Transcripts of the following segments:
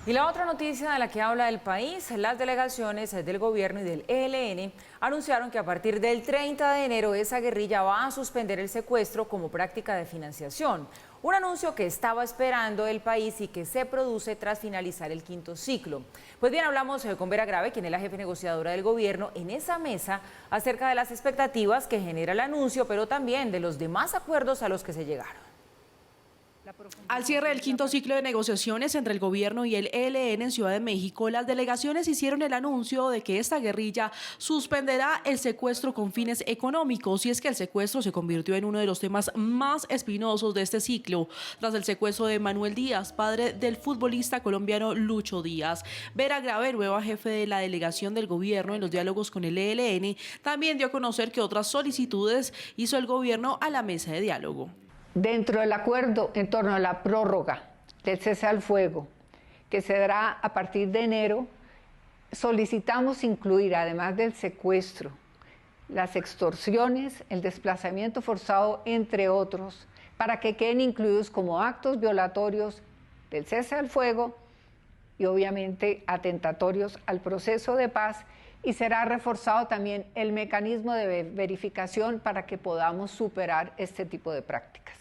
Y la otra noticia de la que habla el país, las delegaciones del gobierno y del ELN anunciaron que a partir del 30 de enero esa guerrilla va a suspender el secuestro como práctica de financiación. Un anuncio que estaba esperando el país y que se produce tras finalizar el quinto ciclo. Pues bien, hablamos con Vera Grave, quien es la jefe negociadora del gobierno, en esa mesa acerca de las expectativas que genera el anuncio, pero también de los demás acuerdos a los que se llegaron. Al cierre del quinto ciclo de negociaciones entre el gobierno y el ELN en Ciudad de México, las delegaciones hicieron el anuncio de que esta guerrilla suspenderá el secuestro con fines económicos, y es que el secuestro se convirtió en uno de los temas más espinosos de este ciclo, tras el secuestro de Manuel Díaz, padre del futbolista colombiano Lucho Díaz. Vera Grave, nueva jefe de la delegación del gobierno en los diálogos con el ELN, también dio a conocer que otras solicitudes hizo el gobierno a la mesa de diálogo. Dentro del acuerdo en torno a la prórroga del cese al fuego, que se dará a partir de enero, solicitamos incluir, además del secuestro, las extorsiones, el desplazamiento forzado, entre otros, para que queden incluidos como actos violatorios del cese al fuego y obviamente atentatorios al proceso de paz, y será reforzado también el mecanismo de verificación para que podamos superar este tipo de prácticas.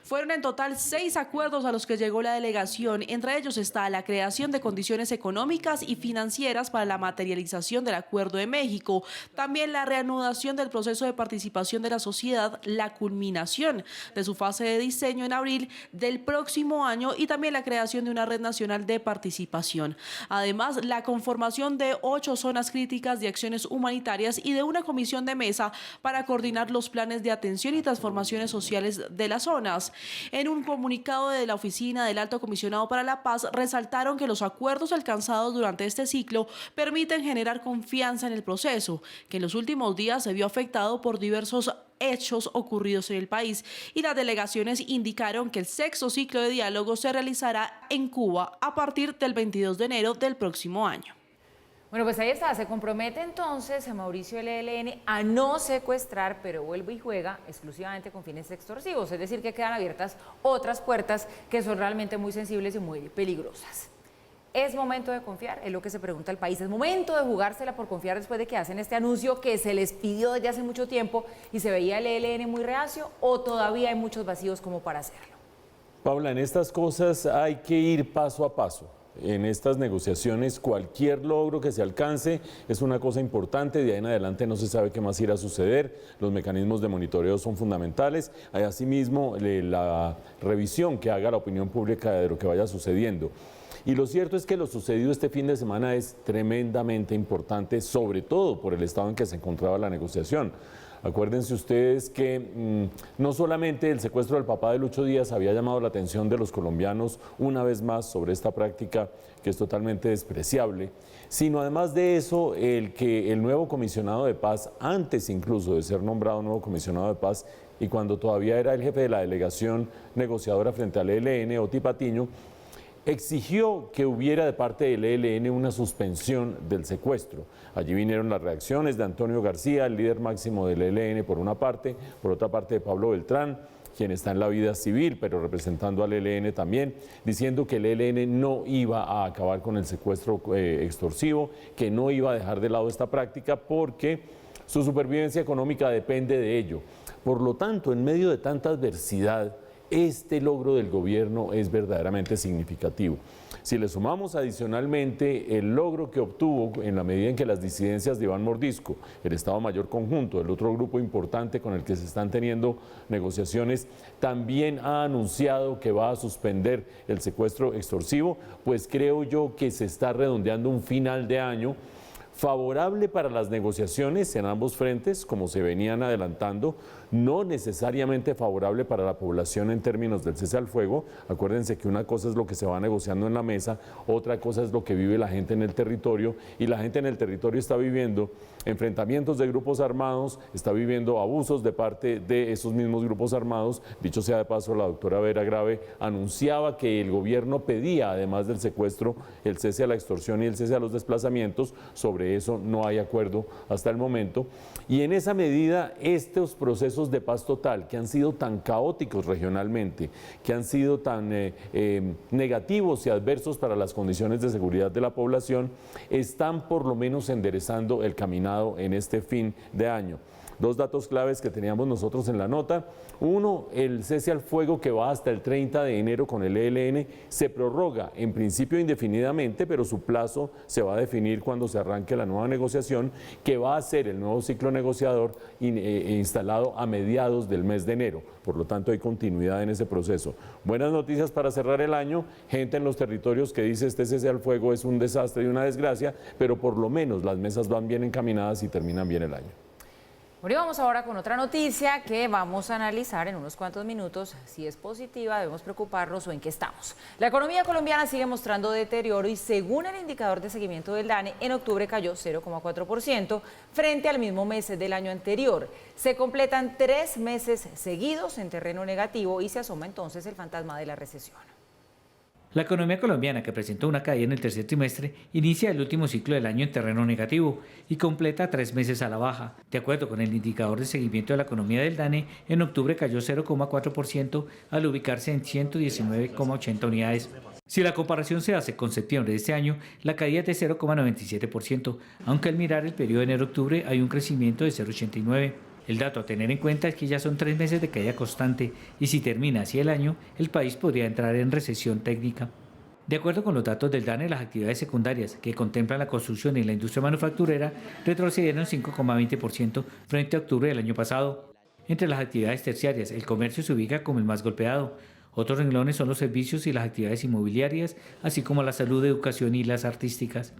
Fueron en total 6 acuerdos a los que llegó la delegación. Entre ellos está la creación de condiciones económicas y financieras para la materialización del Acuerdo de México, también la reanudación del proceso de participación de la sociedad, la culminación de su fase de diseño en abril del próximo año y también la creación de una red nacional de participación. Además, la conformación de 8 zonas críticas de acciones humanitarias y de una comisión de mesa para coordinar los planes de atención y transformaciones sociales de las zonas. En un comunicado de la Oficina del Alto Comisionado para la Paz, resaltaron que los acuerdos alcanzados durante este ciclo permiten generar confianza en el proceso, que en los últimos días se vio afectado por diversos hechos ocurridos en el país, y las delegaciones indicaron que el sexto ciclo de diálogo se realizará en Cuba a partir del 22 de enero del próximo año. Bueno, pues ahí está, se compromete entonces a Mauricio el ELN a no secuestrar, pero vuelve y juega exclusivamente con fines extorsivos, es decir, que quedan abiertas otras puertas que son realmente muy sensibles y muy peligrosas. ¿Es momento de confiar? Es lo que se pregunta el país. ¿Es momento de jugársela por confiar después de que hacen este anuncio que se les pidió desde hace mucho tiempo y se veía el ELN muy reacio, o todavía hay muchos vacíos como para hacerlo? Paula, en estas cosas hay que ir paso a paso. En estas negociaciones cualquier logro que se alcance es una cosa importante, de ahí en adelante no se sabe qué más irá a suceder, los mecanismos de monitoreo son fundamentales, hay asimismo la revisión que haga la opinión pública de lo que vaya sucediendo. Y lo cierto es que lo sucedido este fin de semana es tremendamente importante, sobre todo por el estado en que se encontraba la negociación. Acuérdense ustedes que no solamente el secuestro del papá de Lucho Díaz había llamado la atención de los colombianos una vez más sobre esta práctica que es totalmente despreciable, sino además de eso el que el nuevo comisionado de paz, antes incluso de ser nombrado nuevo comisionado de paz y cuando todavía era el jefe de la delegación negociadora frente al ELN, Oti Patiño, exigió que hubiera de parte del ELN una suspensión del secuestro. Allí vinieron las reacciones de Antonio García, el líder máximo del ELN por una parte, por otra parte de Pablo Beltrán, quien está en la vida civil, pero representando al ELN también, diciendo que el ELN no iba a acabar con el secuestro extorsivo, que no iba a dejar de lado esta práctica porque su supervivencia económica depende de ello. Por lo tanto, en medio de tanta adversidad, este logro del gobierno es verdaderamente significativo. Si le sumamos adicionalmente el logro que obtuvo en la medida en que las disidencias de Iván Mordisco, el Estado Mayor Conjunto, el otro grupo importante con el que se están teniendo negociaciones, también ha anunciado que va a suspender el secuestro extorsivo, pues creo yo que se está redondeando un final de año favorable para las negociaciones en ambos frentes, como se venían adelantando, no necesariamente favorable para la población en términos del cese al fuego. Acuérdense que una cosa es lo que se va negociando en la mesa, otra cosa es lo que vive la gente en el territorio, y la gente en el territorio está viviendo enfrentamientos de grupos armados, está viviendo abusos de parte de esos mismos grupos armados. Dicho sea de paso, la doctora Vera Grave anunciaba que el gobierno pedía, además del secuestro, el cese a la extorsión y el cese a los desplazamientos. Sobre sobre eso no hay acuerdo hasta el momento. Y en esa medida, estos procesos de paz total, que han sido tan caóticos regionalmente, que han sido tan negativos y adversos para las condiciones de seguridad de la población, están por lo menos enderezando el caminado en este fin de año. Dos datos claves que teníamos nosotros en la nota. Uno, el cese al fuego que va hasta el 30 de enero con el ELN se prorroga en principio indefinidamente, pero su plazo se va a definir cuando se arranque la nueva negociación, que va a ser el nuevo ciclo negociador instalado a mediados del mes de enero. Por lo tanto, hay continuidad en ese proceso. Buenas noticias para cerrar el año. Gente en los territorios que dice este cese al fuego es un desastre y una desgracia, pero por lo menos las mesas van bien encaminadas y terminan bien el año. Bueno, y vamos ahora con otra noticia que vamos a analizar en unos cuantos minutos. Si es positiva, debemos preocuparnos o en qué estamos. La economía colombiana sigue mostrando deterioro y según el indicador de seguimiento del DANE, en octubre cayó 0,4% frente al mismo mes del año anterior. Se completan 3 meses seguidos en terreno negativo y se asoma entonces el fantasma de la recesión. La economía colombiana, que presentó una caída en el tercer trimestre, inicia el último ciclo del año en terreno negativo y completa 3 meses a la baja. De acuerdo con el indicador de seguimiento de la economía del DANE, en octubre cayó 0,4% al ubicarse en 119,80 unidades. Si la comparación se hace con septiembre de este año, la caída es de 0,97%, aunque al mirar el periodo de enero-octubre hay un crecimiento de 0,89%. El dato a tener en cuenta es que ya son 3 meses de caída constante y si termina así el año, el país podría entrar en recesión técnica. De acuerdo con los datos del DANE, las actividades secundarias que contemplan la construcción y la industria manufacturera retrocedieron 5,20% frente a octubre del año pasado. Entre las actividades terciarias, el comercio se ubica como el más golpeado. Otros renglones son los servicios y las actividades inmobiliarias, así como la salud, educación y las artísticas.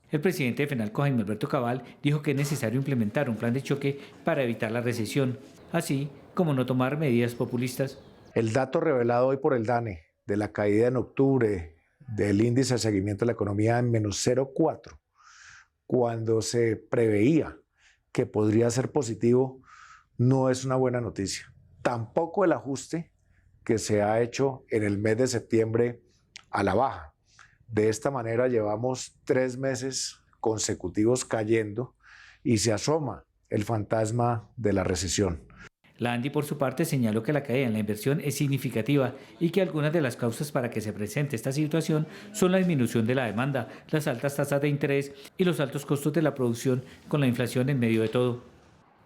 El presidente de FENALCO, Jaime Alberto Cabal, dijo que es necesario implementar un plan de choque para evitar la recesión, así como no tomar medidas populistas. El dato revelado hoy por el DANE de la caída en octubre del índice de seguimiento de la economía en menos 0,4, cuando se preveía que podría ser positivo, no es una buena noticia. Tampoco el ajuste que se ha hecho en el mes de septiembre a la baja. De esta manera llevamos 3 meses consecutivos cayendo y se asoma el fantasma de la recesión. La ANDI, por su parte, señaló que la caída en la inversión es significativa y que algunas de las causas para que se presente esta situación son la disminución de la demanda, las altas tasas de interés y los altos costos de la producción con la inflación en medio de todo.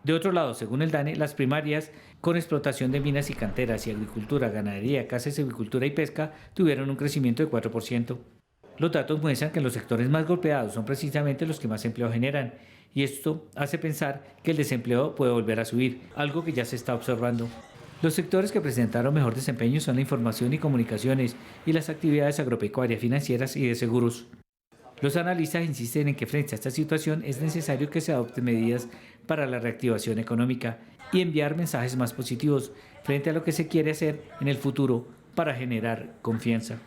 De otro lado, según el DANE, las primarias con explotación de minas y canteras y agricultura, ganadería, caza, silvicultura y pesca tuvieron un crecimiento de 4%. Los datos muestran que los sectores más golpeados son precisamente los que más empleo generan y esto hace pensar que el desempleo puede volver a subir, algo que ya se está observando. Los sectores que presentaron mejor desempeño son la información y comunicaciones y las actividades agropecuarias, financieras y de seguros. Los analistas insisten en que frente a esta situación es necesario que se adopten medidas para la reactivación económica y enviar mensajes más positivos frente a lo que se quiere hacer en el futuro para generar confianza.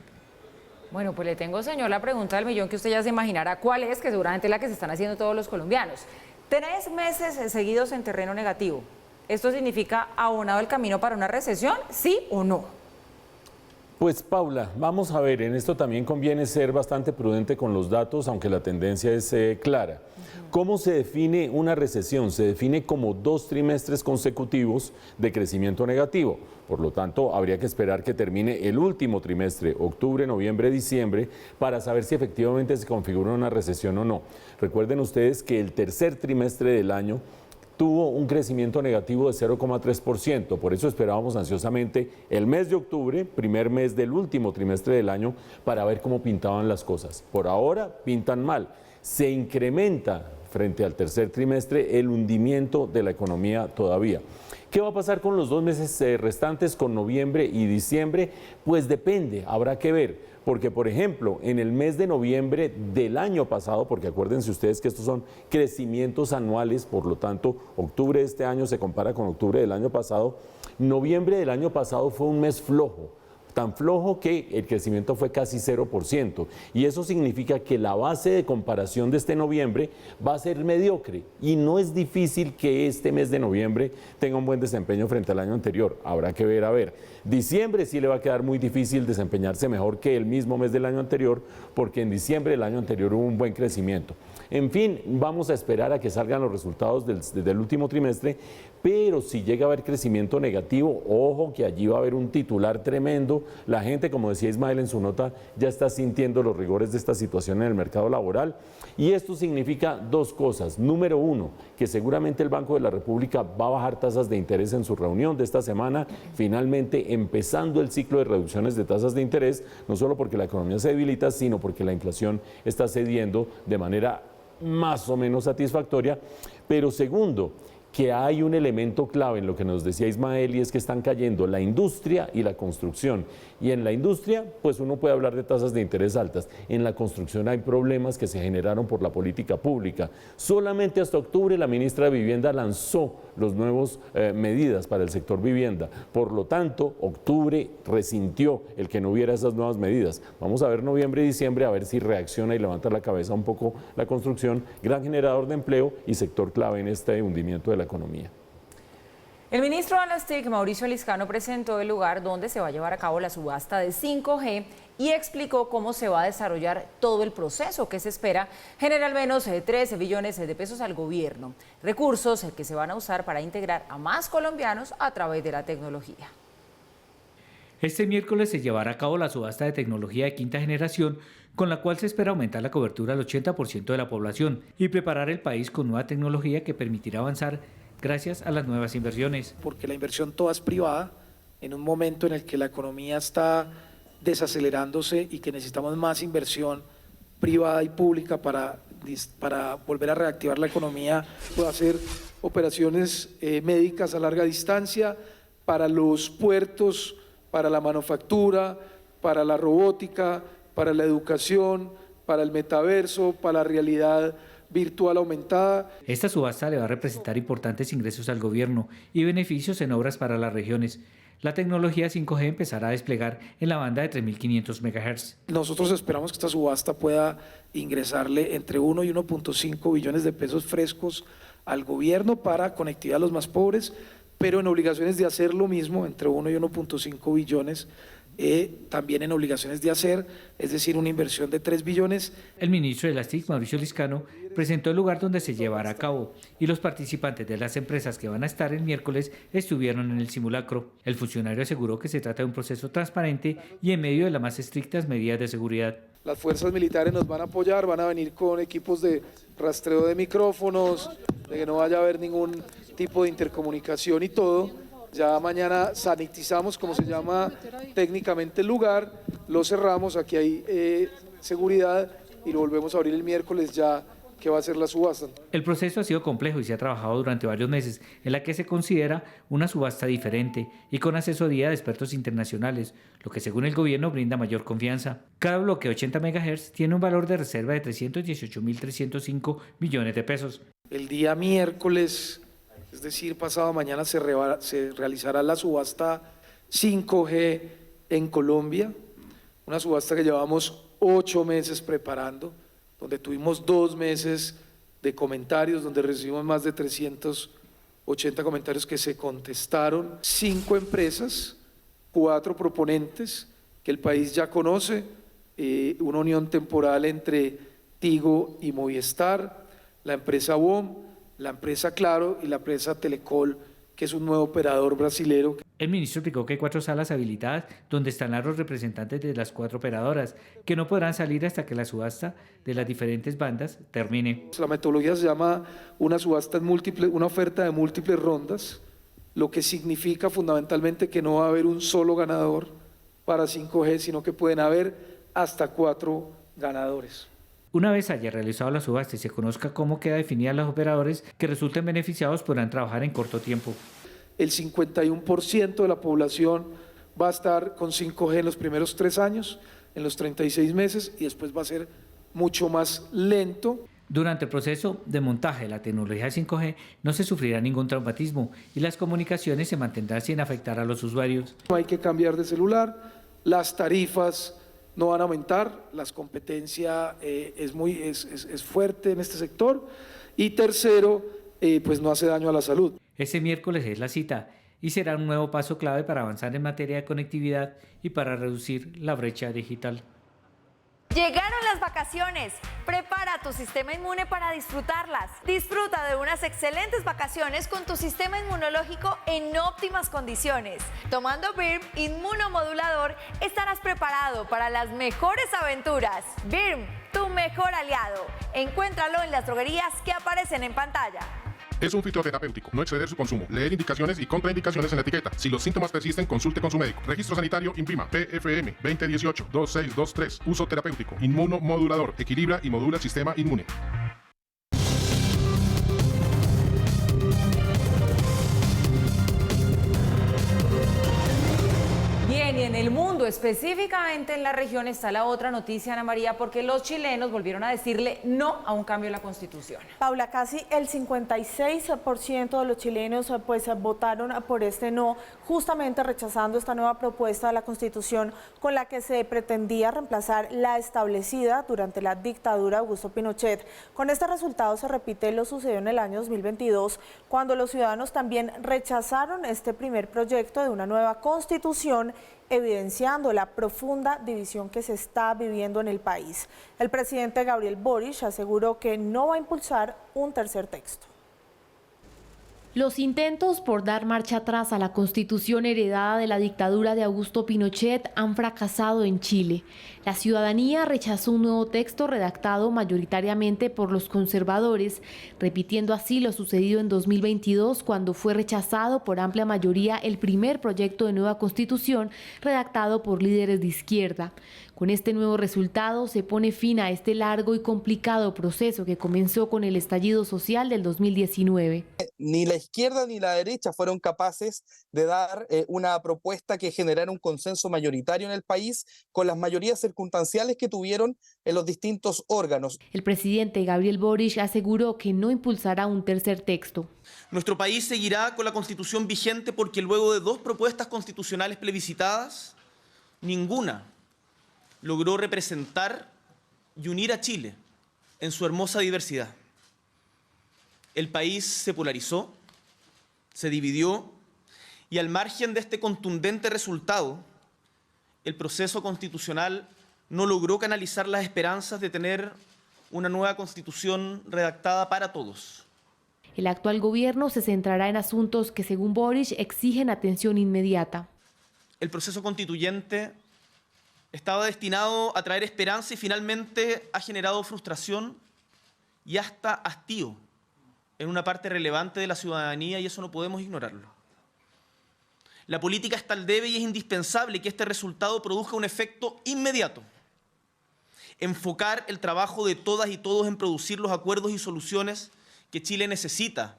Bueno, pues le tengo, señor, la pregunta del millón que usted ya se imaginará cuál es, que seguramente es la que se están haciendo todos los colombianos. 3 meses seguidos en terreno negativo. ¿Esto significa abonado el camino para una recesión? ¿Sí o no? Pues Paula, vamos a ver, en esto también conviene ser bastante prudente con los datos, aunque la tendencia es clara. ¿Cómo se define una recesión? Se define como 2 trimestres consecutivos de crecimiento negativo. Por lo tanto, habría que esperar que termine el último trimestre, octubre, noviembre, diciembre, para saber si efectivamente se configura una recesión o no. Recuerden ustedes que el tercer trimestre del año tuvo un crecimiento negativo de 0,3%, por eso esperábamos ansiosamente el mes de octubre, primer mes del último trimestre del año, para ver cómo pintaban las cosas. Por ahora pintan mal, se incrementa frente al tercer trimestre el hundimiento de la economía todavía. ¿Qué va a pasar con los 2 meses restantes, con noviembre y diciembre? Pues depende, habrá que ver. Porque, por ejemplo, en el mes de noviembre del año pasado, porque acuérdense ustedes que estos son crecimientos anuales, por lo tanto, octubre de este año se compara con octubre del año pasado, noviembre del año pasado fue un mes flojo, tan flojo que el crecimiento fue casi 0%. Y eso significa que la base de comparación de este noviembre va a ser mediocre. Y no es difícil que este mes de noviembre tenga un buen desempeño frente al año anterior. Habrá que ver, a ver. Diciembre sí le va a quedar muy difícil desempeñarse mejor que el mismo mes del año anterior, porque en diciembre del año anterior hubo un buen crecimiento. En fin, vamos a esperar a que salgan los resultados del último trimestre, pero si llega a haber crecimiento negativo, ojo que allí va a haber un titular tremendo. La gente, como decía Ismael en su nota, ya está sintiendo los rigores de esta situación en el mercado laboral. Y esto significa dos cosas. Número uno, que seguramente el Banco de la República va a bajar tasas de interés en su reunión de esta semana, finalmente empezando el ciclo de reducciones de tasas de interés, no solo porque la economía se debilita, sino porque la inflación está cediendo de manera más o menos satisfactoria. Pero segundo, que hay un elemento clave en lo que nos decía Ismael, y es que están cayendo la industria y la construcción. Y en la industria, pues uno puede hablar de tasas de interés altas. En la construcción hay problemas que se generaron por la política pública. Solamente hasta octubre la ministra de Vivienda lanzó las nuevas medidas para el sector vivienda. Por lo tanto, octubre resintió el que no hubiera esas nuevas medidas. Vamos a ver noviembre y diciembre a ver si reacciona y levanta la cabeza un poco la construcción, gran generador de empleo y sector clave en este hundimiento de la economía. El ministro de las TIC, Mauricio Liscano, presentó el lugar donde se va a llevar a cabo la subasta de 5G y explicó cómo se va a desarrollar todo el proceso, que se espera generar al menos 13 billones de pesos al gobierno, recursos que se van a usar para integrar a más colombianos a través de la tecnología. Este miércoles se llevará a cabo la subasta de tecnología de quinta generación, con la cual se espera aumentar la cobertura al 80% de la población y preparar el país con nueva tecnología que permitirá avanzar gracias a las nuevas inversiones. Porque la inversión toda es privada, en un momento en el que la economía está desacelerándose y que necesitamos más inversión privada y pública para volver a reactivar la economía, puede hacer operaciones médicas a larga distancia para los puertos, para la manufactura, para la robótica, para la educación, para el metaverso, para la realidad virtual aumentada. Esta subasta le va a representar importantes ingresos al gobierno y beneficios en obras para las regiones. La tecnología 5G empezará a desplegar en la banda de 3.500 MHz. Nosotros esperamos que esta subasta pueda ingresarle entre 1 y 1.5 billones de pesos frescos al gobierno para conectividad a los más pobres, pero en obligaciones de hacer lo mismo, entre 1 y 1.5 billones, también en obligaciones de hacer, es decir, una inversión de 3 billones. El ministro de las TIC, Mauricio Liscano, presentó el lugar donde se llevará a cabo y los participantes de las empresas que van a estar el miércoles estuvieron en el simulacro. El funcionario aseguró que se trata de un proceso transparente y en medio de las más estrictas medidas de seguridad. Las fuerzas militares nos van a apoyar, van a venir con equipos de rastreo de micrófonos, de que no vaya a haber ningún tipo de intercomunicación y todo. Ya mañana sanitizamos, como se llama técnicamente el lugar, lo cerramos, aquí hay seguridad y lo volvemos a abrir el miércoles ya que va a ser la subasta. El proceso ha sido complejo y se ha trabajado durante varios meses, en la que se considera una subasta diferente y con asesoría de expertos internacionales, lo que según el gobierno brinda mayor confianza. Cada bloque de 80 MHz tiene un valor de reserva de 318.305 millones de pesos. El día miércoles, es decir, pasado mañana se realizará la subasta 5G en Colombia, una subasta que llevamos 8 meses preparando, donde tuvimos 2 meses de comentarios, donde recibimos más de 380 comentarios que se contestaron, 5 empresas, 4 proponentes que el país ya conoce, una unión temporal entre Tigo y Movistar, la empresa WOM, la empresa Claro y la empresa Telecol, que es un nuevo operador brasilero. El ministro explicó que hay 4 salas habilitadas donde están los representantes de las 4 operadoras, que no podrán salir hasta que la subasta de las diferentes bandas termine. La metodología se llama una subasta en una oferta de múltiples rondas, lo que significa fundamentalmente que no va a haber un solo ganador para 5G, sino que pueden haber hasta 4 ganadores. Una vez haya realizado la subasta y se conozca cómo queda definida los operadores que resulten beneficiados podrán trabajar en corto tiempo. El 51% de la población va a estar con 5G en los primeros 3 años, en los 36 meses, y después va a ser mucho más lento. Durante el proceso de montaje de la tecnología 5G no se sufrirá ningún traumatismo y las comunicaciones se mantendrán sin afectar a los usuarios. No hay que cambiar de celular, las tarifas no van a aumentar, la competencia es fuerte en este sector. Y tercero, pues no hace daño a la salud. Este miércoles es la cita y será un nuevo paso clave para avanzar en materia de conectividad y para reducir la brecha digital. Llegaron las vacaciones. Prepara tu sistema inmune para disfrutarlas. Disfruta de unas excelentes vacaciones con tu sistema inmunológico en óptimas condiciones. Tomando BIRM Inmunomodulador estarás preparado para las mejores aventuras. BIRM, tu mejor aliado. Encuéntralo en las droguerías que aparecen en pantalla. Es un fitoterapéutico, no exceder su consumo. Leer indicaciones y contraindicaciones en la etiqueta. Si los síntomas persisten, consulte con su médico. Registro sanitario INVIMA, PFM 2018-2623. Uso terapéutico. Inmunomodulador. Equilibra y modula el sistema inmune. Bien, y en el mundo, específicamente en la región, está la otra noticia, Ana María, porque los chilenos volvieron a decirle no a un cambio en la Constitución. Paula, casi el 56% de los chilenos pues votaron por este no, justamente rechazando esta nueva propuesta de la Constitución con la que se pretendía reemplazar la establecida durante la dictadura de Augusto Pinochet. Con este resultado se repite lo sucedió en el año 2022, cuando los ciudadanos también rechazaron este primer proyecto de una nueva Constitución, evidenciando la profunda división que se está viviendo en el país. El presidente Gabriel Boric aseguró que no va a impulsar un tercer texto. Los intentos por dar marcha atrás a la Constitución heredada de la dictadura de Augusto Pinochet han fracasado en Chile. La ciudadanía rechazó un nuevo texto redactado mayoritariamente por los conservadores, repitiendo así lo sucedido en 2022 cuando fue rechazado por amplia mayoría el primer proyecto de nueva Constitución redactado por líderes de izquierda. Con este nuevo resultado se pone fin a este largo y complicado proceso que comenzó con el estallido social del 2019. Ni la izquierda ni la derecha fueron capaces de dar una propuesta que generara un consenso mayoritario en el país con las mayorías circunstanciales que tuvieron en los distintos órganos. El presidente Gabriel Boric aseguró que no impulsará un tercer texto. Nuestro país seguirá con la Constitución vigente porque luego de 2 propuestas constitucionales plebiscitadas, ninguna logró representar y unir a Chile en su hermosa diversidad. El país se polarizó, se dividió y al margen de este contundente resultado, el proceso constitucional no logró canalizar las esperanzas de tener una nueva Constitución redactada para todos. El actual gobierno se centrará en asuntos que, según Boric, exigen atención inmediata. El proceso constituyente estaba destinado a traer esperanza y finalmente ha generado frustración y hasta hastío en una parte relevante de la ciudadanía y eso no podemos ignorarlo. La política es tal debe y es indispensable que este resultado produzca un efecto inmediato. Enfocar el trabajo de todas y todos en producir los acuerdos y soluciones que Chile necesita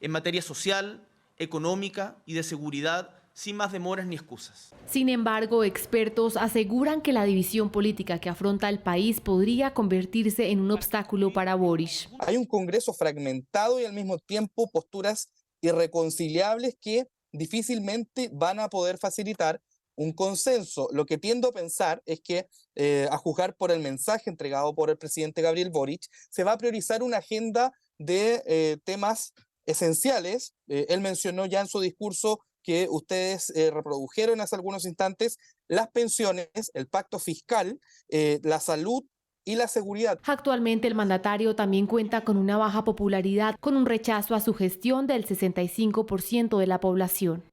en materia social, económica y de seguridad, sin más demoras ni excusas. Sin embargo, expertos aseguran que la división política que afronta el país podría convertirse en un obstáculo para Boric. Hay un Congreso fragmentado y al mismo tiempo posturas irreconciliables que difícilmente van a poder facilitar un consenso. Lo que tiendo a pensar es que, a juzgar por el mensaje entregado por el presidente Gabriel Boric, se va a priorizar una agenda de temas esenciales. Él mencionó ya en su discurso que ustedes reprodujeron hace algunos instantes, las pensiones, el pacto fiscal, la salud y la seguridad. Actualmente el mandatario también cuenta con una baja popularidad, con un rechazo a su gestión del 65% de la población.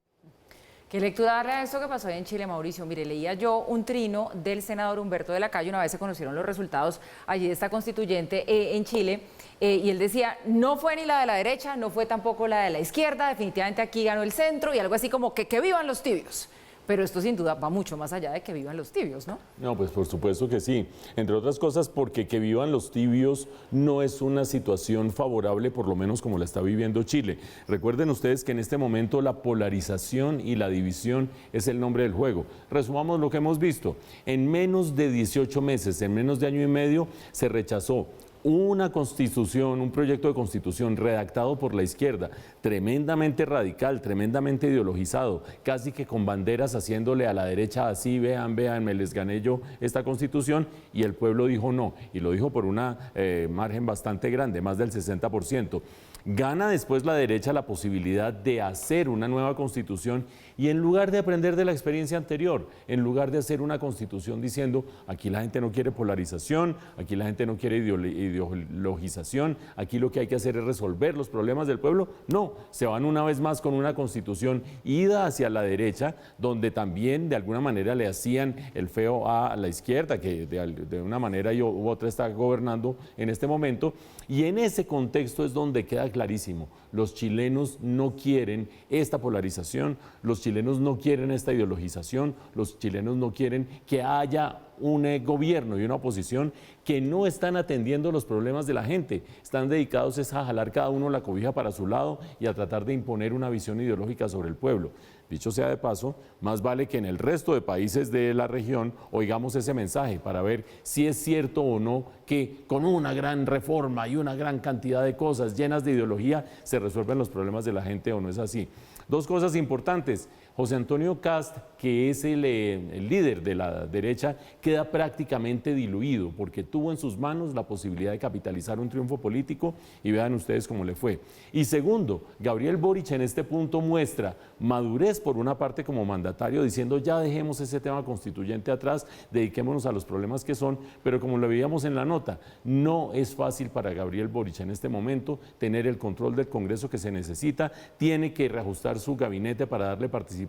¿Qué lectura darle a esto que pasó ahí en Chile, Mauricio? Mire, leía yo un trino del senador Humberto de la Calle, una vez se conocieron los resultados allí de esta constituyente en Chile, y él decía, no fue ni la de la derecha, no fue tampoco la de la izquierda, definitivamente aquí ganó el centro, y algo así como que vivan los tibios. Pero esto sin duda va mucho más allá de que vivan los tibios, ¿no? No, pues por supuesto que sí. Entre otras cosas porque que vivan los tibios no es una situación favorable, por lo menos como la está viviendo Chile. Recuerden ustedes que en este momento la polarización y la división es el nombre del juego. Resumamos lo que hemos visto. En menos de 18 meses, en menos de año y medio, se rechazó una constitución, un proyecto de constitución redactado por la izquierda, tremendamente radical, tremendamente ideologizado, casi que con banderas haciéndole a la derecha así, vean, me les gané yo esta constitución, y el pueblo dijo no, y lo dijo por una margen bastante grande, más del 60%. Gana después la derecha la posibilidad de hacer una nueva constitución y en lugar de aprender de la experiencia anterior, en lugar de hacer una constitución diciendo aquí la gente no quiere polarización, aquí la gente no quiere ideologización, aquí lo que hay que hacer es resolver los problemas del pueblo, no, se van una vez más con una constitución ida hacia la derecha, donde también de alguna manera le hacían el feo a la izquierda, que de una manera u otra está gobernando en este momento, y en ese contexto es donde queda clarísimo, los chilenos no quieren esta polarización, los chilenos no quieren esta ideologización, los chilenos no quieren que haya un gobierno y una oposición que no están atendiendo los problemas de la gente, están dedicados a jalar cada uno la cobija para su lado y a tratar de imponer una visión ideológica sobre el pueblo. Dicho sea de paso, más vale que en el resto de países de la región oigamos ese mensaje para ver si es cierto o no que con una gran reforma y una gran cantidad de cosas llenas de ideología se resuelven los problemas de la gente o no es así. Dos cosas importantes. José Antonio Kast, que es el líder de la derecha, queda prácticamente diluido porque tuvo en sus manos la posibilidad de capitalizar un triunfo político y vean ustedes cómo le fue. Y segundo, Gabriel Boric en este punto muestra madurez por una parte como mandatario diciendo ya dejemos ese tema constituyente atrás, dediquémonos a los problemas que son, pero como lo veíamos en la nota, no es fácil para Gabriel Boric en este momento tener el control del Congreso que se necesita, tiene que reajustar su gabinete para darle participación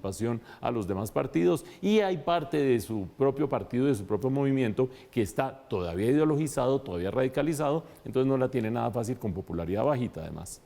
a los demás partidos y hay parte de su propio partido, de su propio movimiento que está todavía ideologizado, todavía radicalizado, entonces no la tiene nada fácil con popularidad bajita además.